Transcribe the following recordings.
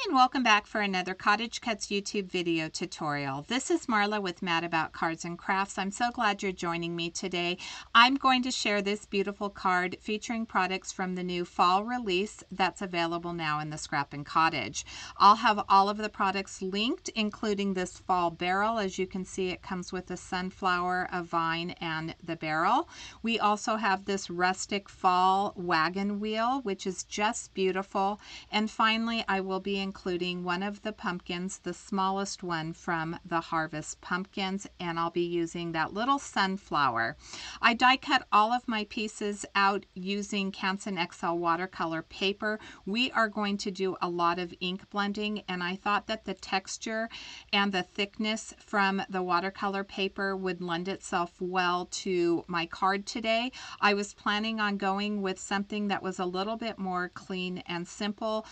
and welcome back for another CottageCutz YouTube video tutorial. This is Marla with Mad About Cards and Crafts. I'm so glad you're joining me today. I'm going to share this beautiful card featuring products from the new fall release that's available now in the Scrap and Cottage. I'll have all of the products linked, including this fall barrel. As you can see, it comes with a sunflower, a vine, and the barrel. We also have this rustic fall wagon wheel, which is just beautiful. And finally, I will be including one of the pumpkins, the smallest one from the Harvest Pumpkins, and I'll be using that little sunflower. I die cut all of my pieces out using Canson XL watercolor paper. We are going to do a lot of ink blending, and I thought that the texture and the thickness from the watercolor paper would lend itself well to my card today. I was planning on going with something that was a little bit more clean and simple,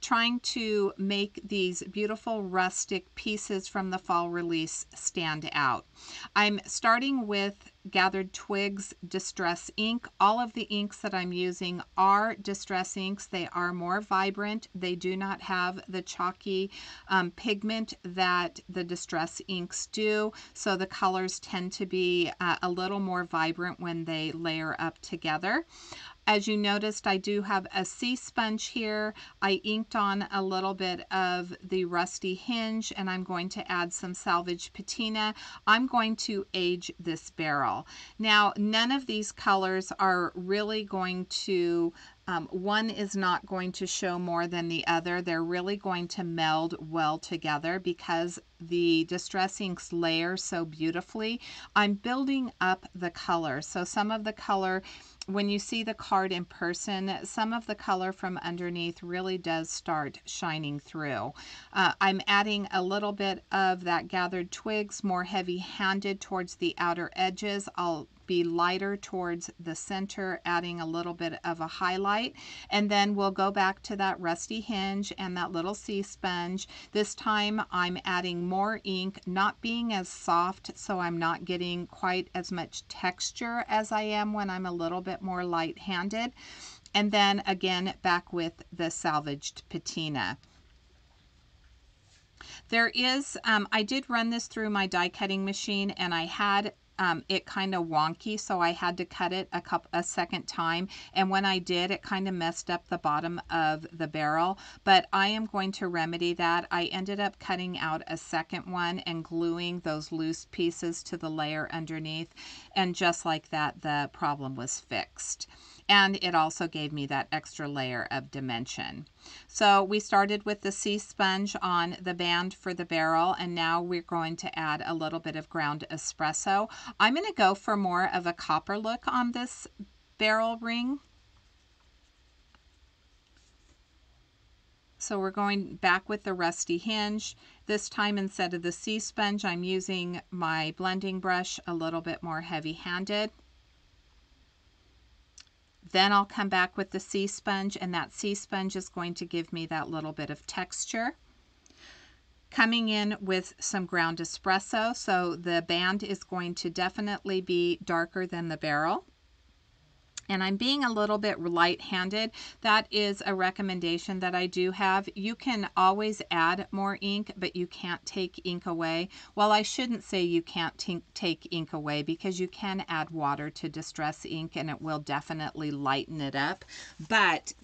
trying to make these beautiful rustic pieces from the fall release stand out. I'm starting with Gathered Twigs Distress ink. All of the inks that I'm using are distress inks. They are more vibrant. They do not have the chalky pigment that the distress inks do, so the colors tend to be a little more vibrant when they layer up together. As you noticed, I do have a sea sponge here. I inked on a little bit of the rusty hinge, and I'm going to add some salvage patina. I'm going to age this barrel. Now, none of these colors are really going to one is not going to show more than the other. They're really going to meld well together because the distress inks layer so beautifully. I'm building up the color. So some of the color, when you see the card in person, some of the color from underneath really does start shining through. I'm adding a little bit of that Gathered Twigs, more heavy-handed towards the outer edges. I'll be lighter towards the center, adding a little bit of a highlight, and then we'll go back to that rusty hinge and that little sea sponge. This time I'm adding more ink, not being as soft, so I'm not getting quite as much texture as I am when I'm a little bit more light-handed. And then again back with the salvaged patina. There is, I did run this through my die cutting machine, and I had it kind of wonky, so I had to cut it a second time, and when I did, it kind of messed up the bottom of the barrel, but I am going to remedy that. I ended up cutting out a second one and gluing those loose pieces to the layer underneath, and just like that, the problem was fixed. And it also gave me that extra layer of dimension. So we started with the sea sponge on the band for the barrel, and now we're going to add a little bit of ground espresso. I'm going to go for more of a copper look on this barrel ring. So we're going back with the rusty hinge. This time, instead of the sea sponge, I'm using my blending brush a little bit more heavy-handed. Then I'll come back with the sea sponge, and that sea sponge is going to give me that little bit of texture. Coming in with some ground espresso, so the band is going to definitely be darker than the barrel. And I'm being a little bit light-handed. That is a recommendation that I do have. You can always add more ink, but you can't take ink away. Well, I shouldn't say you can't take ink away, because you can add water to distress ink and it will definitely lighten it up. But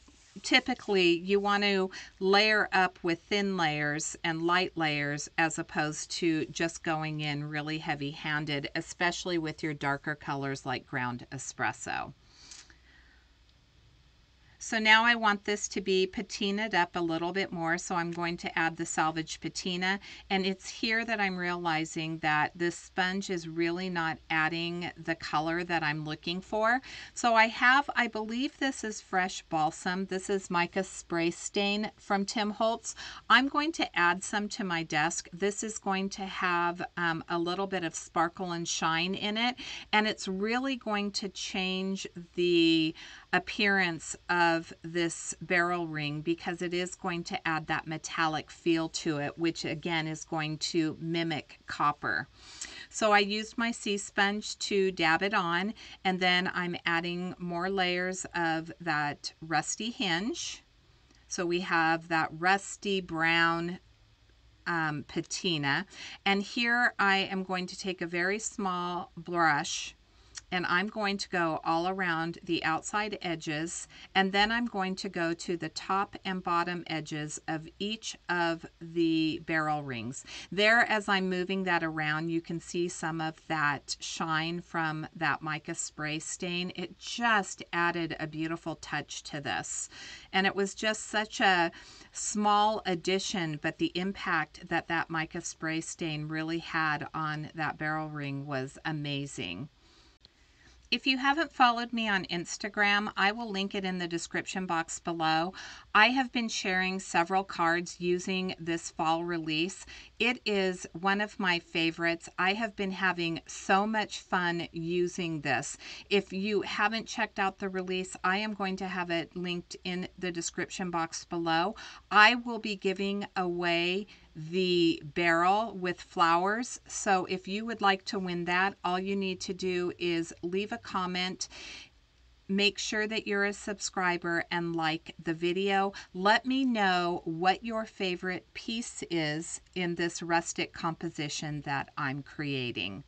typically you want to layer up with thin layers and light layers as opposed to just going in really heavy-handed, especially with your darker colors like ground espresso. So now I want this to be patinaed up a little bit more, so I'm going to add the salvage patina, and it's here that I'm realizing that this sponge is really not adding the color that I'm looking for. So I believe this is fresh balsam. This is mica spray stain from Tim Holtz. I'm going to add some to my desk. This is going to have a little bit of sparkle and shine in it, and it's really going to change the appearance of this barrel ring, because it is going to add that metallic feel to it, which again is going to mimic copper. So I used my sea sponge to dab it on, and then I'm adding more layers of that rusty hinge. So we have that rusty brown patina. And here I am going to take a very small brush, and I'm going to go all around the outside edges, and then I'm going to go to the top and bottom edges of each of the barrel rings. There, as I'm moving that around, you can see some of that shine from that mica spray stain. It just added a beautiful touch to this. And it was just such a small addition, but the impact that that mica spray stain really had on that barrel ring was amazing. If you haven't followed me on Instagram, I will link it in the description box below. I have been sharing several cards using this fall release. It is one of my favorites. I have been having so much fun using this. If you haven't checked out the release, I am going to have it linked in the description box below. I will be giving away the barrel with flowers. So if you would like to win that, all you need to do is leave a comment. Make sure that you're a subscriber and like the video. Let me know what your favorite piece is in this rustic composition that I'm creating.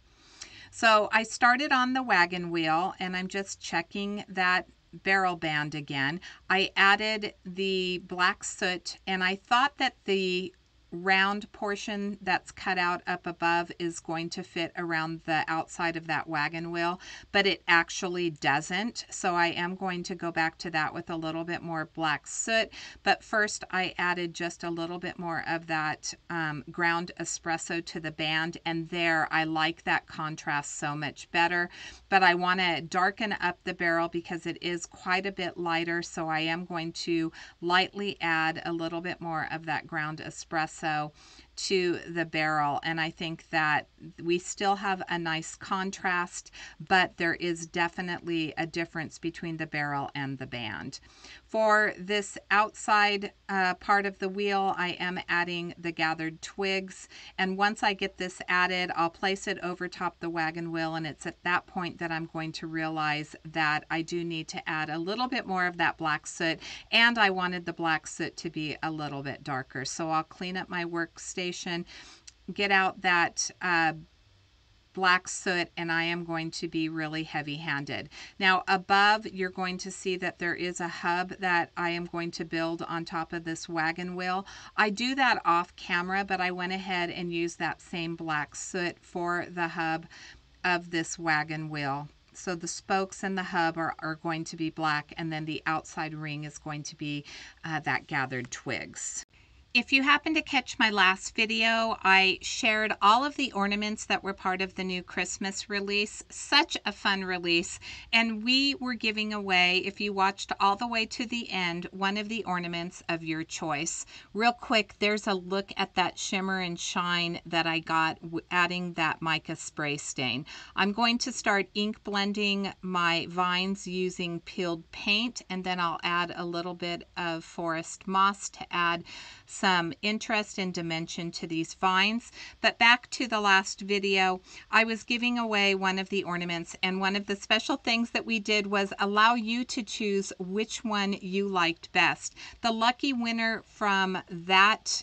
So I started on the wagon wheel, and I'm just checking that barrel band again. I added the black soot, and I thought that the round portion that's cut out up above is going to fit around the outside of that wagon wheel, but it actually doesn't. So I am going to go back to that with a little bit more black soot. But first I added just a little bit more of that ground espresso to the band, and there I like that contrast so much better. But I want to darken up the barrel because it is quite a bit lighter, so I am going to lightly add a little bit more of that ground espresso to the barrel, and I think that we still have a nice contrast, but there is definitely a difference between the barrel and the band. For this outside part of the wheel, I am adding the gathered twigs, and once I get this added, I'll place it over top the wagon wheel, and it's at that point that I'm going to realize that I do need to add a little bit more of that black soot, and I wanted the black soot to be a little bit darker. So I'll clean up my workstation, get out that black soot, and I am going to be really heavy-handed. Now above, you're going to see that there is a hub that I am going to build on top of this wagon wheel. I do that off camera, but I went ahead and used that same black soot for the hub of this wagon wheel. So the spokes and the hub are going to be black, and then the outside ring is going to be that gathered twigs. If you happen to catch my last video, I shared all of the ornaments that were part of the new Christmas release. Such a fun release. And we were giving away, if you watched all the way to the end, one of the ornaments of your choice. Real quick, there's a look at that shimmer and shine that I got adding that mica spray stain. I'm going to start ink blending my vines using peeled paint, and then I'll add a little bit of forest moss to add some interest and dimension to these vines. But back to the last video, I was giving away one of the ornaments, and one of the special things that we did was allow you to choose which one you liked best. The lucky winner from that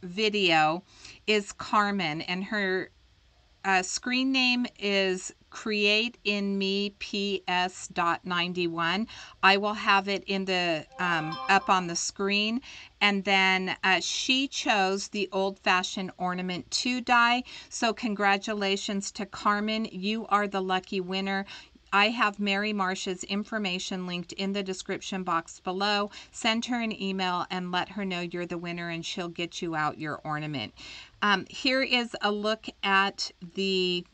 video is Carmen, and her screen name is createinmeps.91. I will have it in the up on the screen. And then she chose the old-fashioned ornament 2 die. So congratulations to Carmen. You are the lucky winner. I have Mary Marsh's information linked in the description box below. Send her an email and let her know you're the winner, and she'll get you out your ornament. Here is a look at the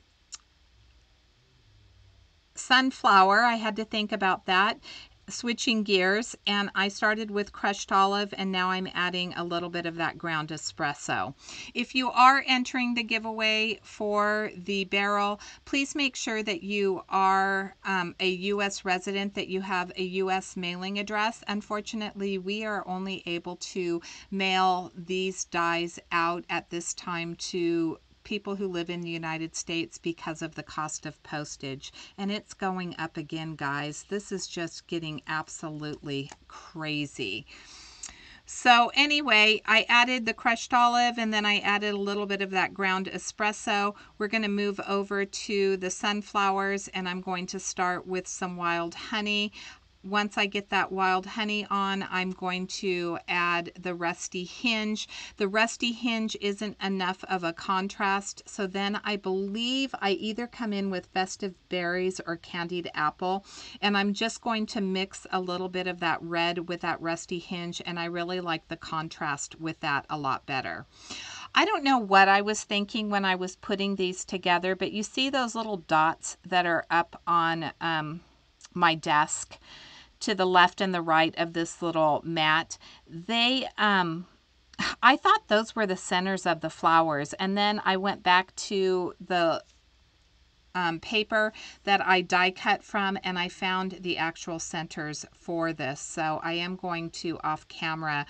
sunflower. I had to think about that. Switching gears, and I started with crushed olive, and now I'm adding a little bit of that ground espresso. If you are entering the giveaway for the barrel, please make sure that you are a U.S. resident, that you have a U.S. mailing address. Unfortunately, we are only able to mail these dies out at this time to people who live in the United States because of the cost of postage, and it's going up again, guys. This is just getting absolutely crazy. So anyway, I added the crushed olive and then I added a little bit of that ground espresso. We're going to move over to the sunflowers and I'm going to start with some wild honey. Once I get that wild honey on, I'm going to add the rusty hinge. The rusty hinge isn't enough of a contrast, so then I believe I either come in with festive berries or candied apple, and I'm just going to mix a little bit of that red with that rusty hinge, and I really like the contrast with that a lot better. I don't know what I was thinking when I was putting these together, but you see those little dots that are up on my desk to the left and the right of this little mat. They I thought those were the centers of the flowers, and then I went back to the paper that I die cut from and I found the actual centers for this. So I am going to off camera,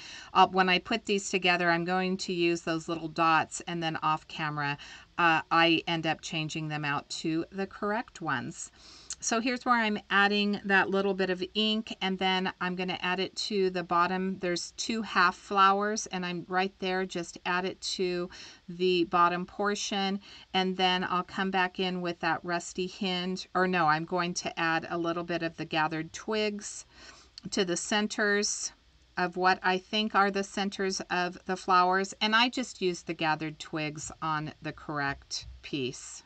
when I put these together, I'm going to use those little dots, and then off camera I end up changing them out to the correct ones. So here's where I'm adding that little bit of ink, and then I'm going to add it to the bottom. There's 2 half flowers, and I'm right there, just add it to the bottom portion, and then I'll come back in with that rusty hinge, or no, I'm going to add a little bit of the gathered twigs to the centers of what I think are the centers of the flowers, and I just used the gathered twigs on the correct piece.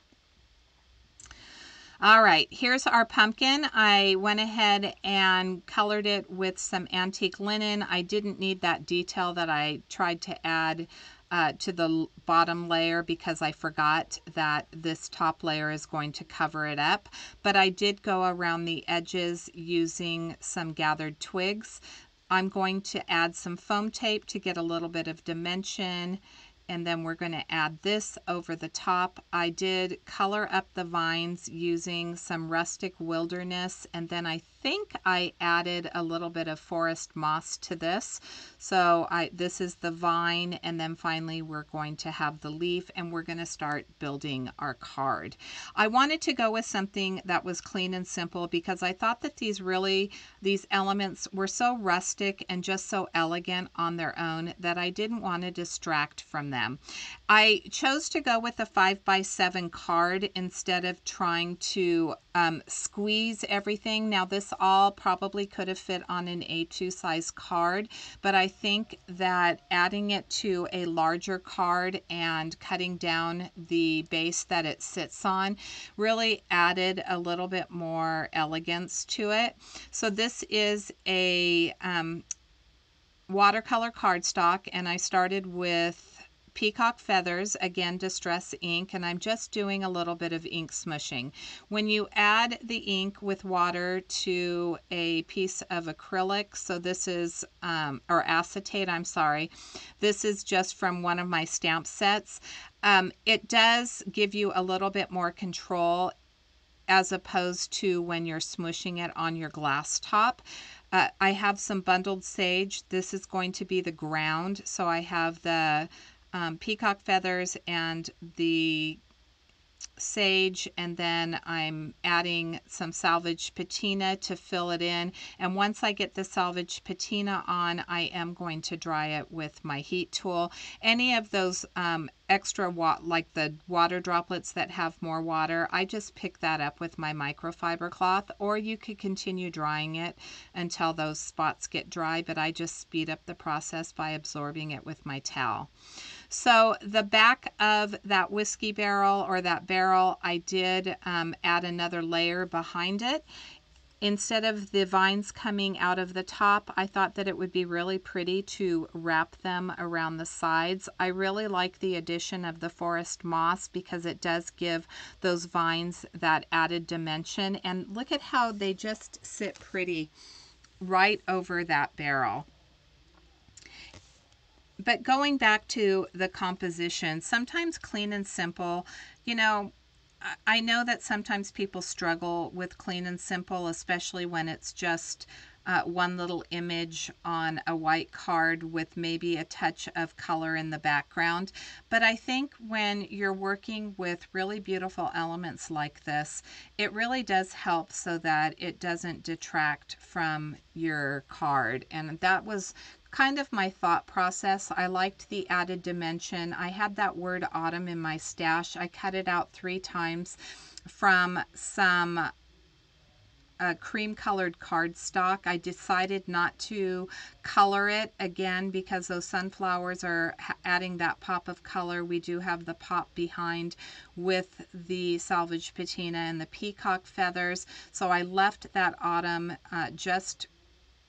All right, here's our pumpkin. I went ahead and colored it with some antique linen. I didn't need that detail that I tried to add to the bottom layer because I forgot that this top layer is going to cover it up. But I did go around the edges using some gathered twigs. I'm going to add some foam tape to get a little bit of dimension, and then we're going to add this over the top. I did color up the vines using some rustic wilderness, and then I think I added a little bit of forest moss to this. So this is the vine, and then finally we're going to have the leaf, and we're going to start building our card. I wanted to go with something that was clean and simple because I thought that these elements were so rustic and just so elegant on their own that I didn't want to distract from them. I chose to go with a 5x7 card instead of trying to squeeze everything. Now this all probably could have fit on an A2 size card, but I think that adding it to a larger card and cutting down the base that it sits on really added a little bit more elegance to it. So this is a watercolor cardstock, and I started with peacock feathers, again distress ink, and I'm just doing a little bit of ink smushing. When you add the ink with water to a piece of acrylic, so this is or acetate, I'm sorry, this is just from one of my stamp sets, it does give you a little bit more control as opposed to when you're smushing it on your glass top. I have some bundled sage. This is going to be the ground, so I have the peacock feathers and the sage, and then I'm adding some salvage patina to fill it in, and once I get the salvage patina on, I am going to dry it with my heat tool. Any of those extra like the water droplets that have more water, I just pick that up with my microfiber cloth, or you could continue drying it until those spots get dry, but I just speed up the process by absorbing it with my towel. So the back of that whiskey barrel, or that barrel, I did add another layer behind it. Instead of the vines coming out of the top, I thought that it would be really pretty to wrap them around the sides. I really like the addition of the forest moss because it does give those vines that added dimension. And look at how they just sit pretty right over that barrel. But going back to the composition, sometimes clean and simple, you know, I know that sometimes people struggle with clean and simple, especially when it's just one little image on a white card with maybe a touch of color in the background. But I think when you're working with really beautiful elements like this, it really does help so that it doesn't detract from your card. And that was kind of my thought process. I liked the added dimension. I had that word autumn in my stash. I cut it out 3 times from some cream colored cardstock. I decided not to color it again because those sunflowers are adding that pop of color. We do have the pop behind with the salvage patina and the peacock feathers. So I left that autumn just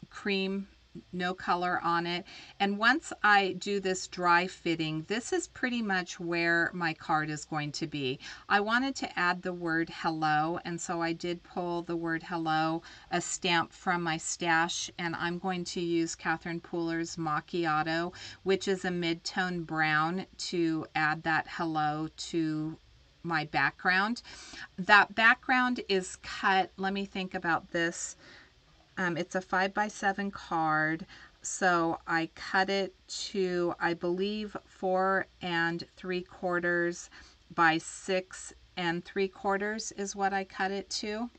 cream, no color on it. And once I do this dry fitting, this is pretty much where my card is going to be. I wanted to add the word hello, and so I did pull the word hello, a stamp from my stash, and I'm going to use Catherine Pooler's Macchiato, which is a mid-tone brown, to add that hello to my background. That background is cut, let me think about this. It's a 5x7 card, so I cut it to, I believe, 4 3/4 by 6 3/4 is what I cut it to.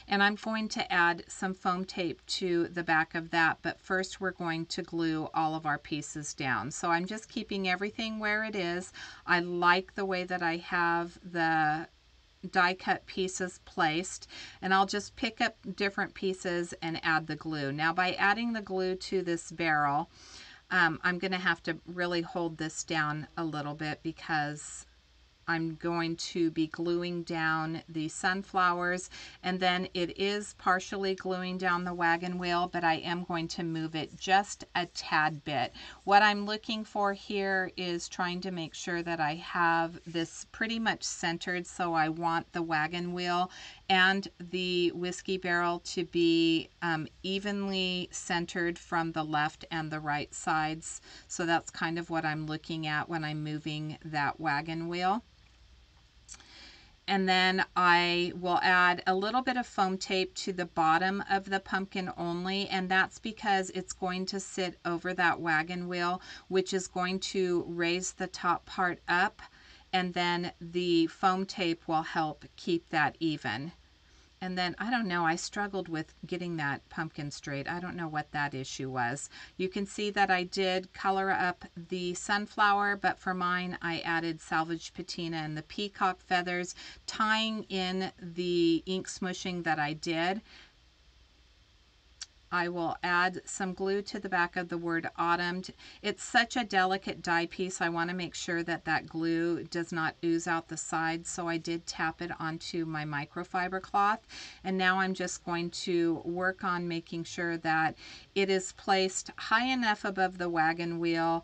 And I'm going to add some foam tape to the back of that, but first we're going to glue all of our pieces down. So I'm just keeping everything where it is. I like the way that I have the die cut pieces placed, and I'll just pick up different pieces and add the glue. Now by adding the glue to this barrel, I'm going to have to really hold this down a little bit because I'm going to be gluing down the sunflowers, and then it is partially gluing down the wagon wheel, but I am going to move it just a tad bit. What I'm looking for here is trying to make sure that I have this pretty much centered, so I want the wagon wheel and the whiskey barrel to be evenly centered from the left and the right sides. So that's kind of what I'm looking at when I'm moving that wagon wheel. And then I will add a little bit of foam tape to the bottom of the pumpkin only, and that's because it's going to sit over that wagon wheel, which is going to raise the top part up, and then the foam tape will help keep that even. And then, I don't know, I struggled with getting that pumpkin straight. I don't know what that issue was. You can see that I did color up the sunflower, but for mine, I added salvage patina and the peacock feathers, tying in the ink smushing that I did. I will add some glue to the back of the word autumn. It's such a delicate die piece. I want to make sure that that glue does not ooze out the sides, so I did tap it onto my microfiber cloth. And now I'm just going to work on making sure that it is placed high enough above the wagon wheel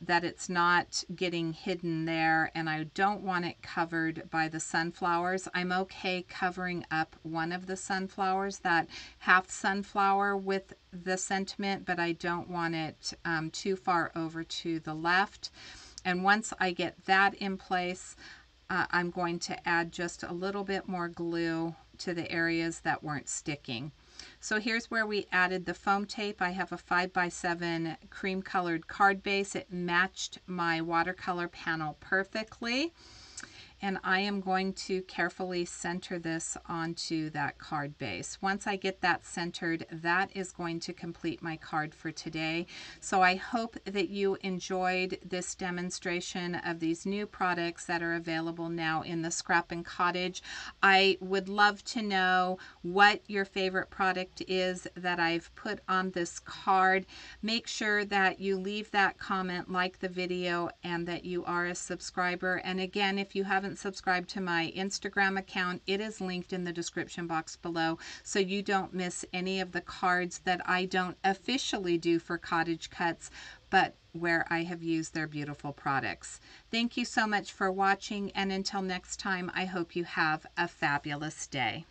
that it's not getting hidden there, and I don't want it covered by the sunflowers. I'm okay covering up one of the sunflowers, that half sunflower, with the sentiment, but I don't want it too far over to the left. And once I get that in place, I'm going to add just a little bit more glue to the areas that weren't sticking. So here's where we added the foam tape. I have a 5x7 cream colored card base. It matched my watercolor panel perfectly. And I am going to carefully center this onto that card base. Once I get that centered, that is going to complete my card for today. So I hope that you enjoyed this demonstration of these new products that are available now in the Scrap and Cottage. I would love to know what your favorite product is that I've put on this card. Make sure that you leave that comment, like the video, and that you are a subscriber. And again, if you haven't subscribed to my Instagram account, it is linked in the description box below, so you don't miss any of the cards that I don't officially do for CottageCutz, but where I have used their beautiful products. Thank you so much for watching, and until next time, I hope you have a fabulous day.